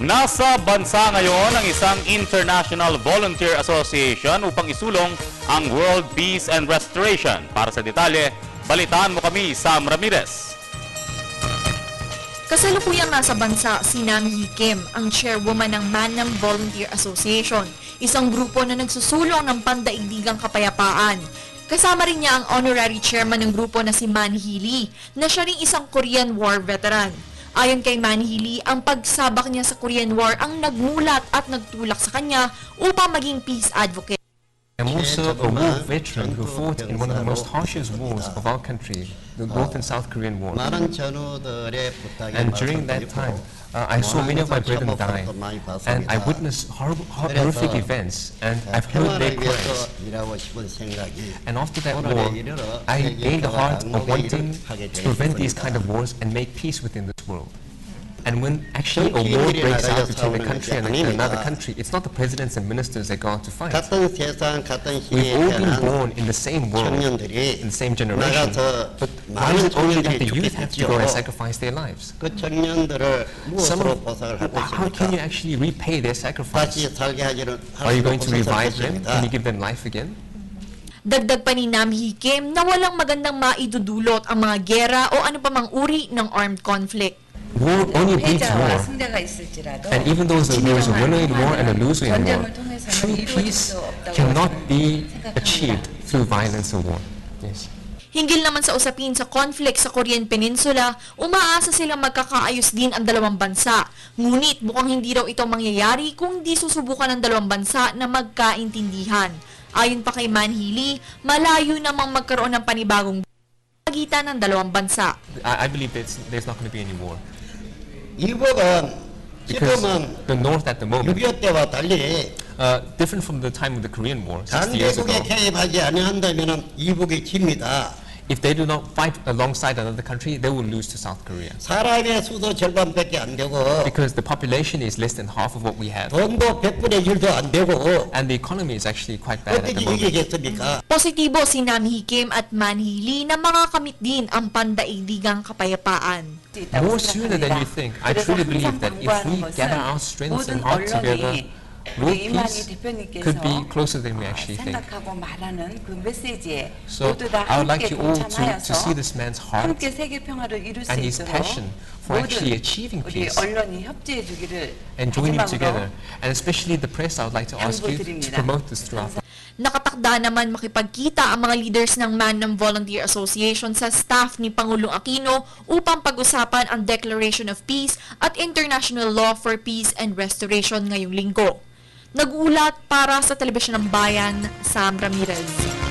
Nasa bansa ngayon ang isang International Volunteer Association upang isulong ang World Peace and Restoration. Para sa detalye, balitaan mo kami, Sam Ramirez. Kasalukuyang nasa bansa si Namhee Kim, ang chairwoman ng Mannam Volunteer Association, isang grupo na nagsusulong ng pandaigdigang kapayapaan. Kasama rin niya ang honorary chairman ng grupo na si Manhee Lee, na siya ring isang Korean War veteran. Ayon kay Manhee Lee, ang pagsabak niya sa Korean War ang nagmulat at nagtulak sa kanya upang maging peace advocate. I'm also a war veteran who fought in one of the most harshest wars of our country, the North and South Korean War. And during that time, I saw many of my brethren die, and I witnessed horrific events, and I've heard their cries. And after that war, I gained the heart of wanting to prevent these kind of wars and make peace within this world. And when actually a war breaks out between a country and another country, it's not the presidents and ministers that go out to fight. We've all been born in the same world, in the same generation, but why is it only that the youth have to go and sacrifice their lives? How can you actually repay their sacrifice? Are you going to revive them? Can you give them life again? Dagdag pa ni Namhee Kim na walang magandang maidudulot ang mga gera o ano pa mang uri ng armed conflict. War only breeds war, and even though there is a winner in war and a loser in war, true peace cannot be achieved through violence or war. Yes. Hinggil naman sa usapin sa conflict sa Korean Peninsula, umaasa silang magkakaayos din ang dalawang bansa. Ngunit mukhang hindi raw ito mangyayari kung di susubukan ng dalawang bansa na magkaintindihan. Ayon pa kay Manhee Lee, malayo namang magkaroon ng panibagong pagitan ng dalawang bansa. I believe there's not going to be any war. Because the North at the moment, 6.25 때와 달리 different from the time of the Korean War, 60 years ago, 강대국에 개입하지 아니한다면 이북이 집니다. if they do not fight alongside another country, they will lose to South Korea. 사람의 수도 절반밖에 안 되고 Because the population is less than half of what we have. 돈도 100분의 1도 안 되고 And the economy is actually quite bad at 어떻게 the moment. 이기겠습니까? Positibo si Namhee Kim at Manhee Lee na makakamit din ang pandaigdigang kapayapaan. More sooner than you think. I truly believe that if we gather our strengths and hearts together, world peace could be closer than we actually think. So I would like you all to see this man's heart and his passion for actually achieving peace and joining together. And especially the press, I would like to ask you to promote this throughout. Nakatakda naman makipagkita ang mga leaders ng Mannam Volunteer Association sa staff ni Pangulong Aquino upang pag-usapan ang Declaration of Peace at International Law for Peace and Restoration ngayong linggo. Nag-uulat para sa Telebisyon ng Bayan, Sam Ramirez.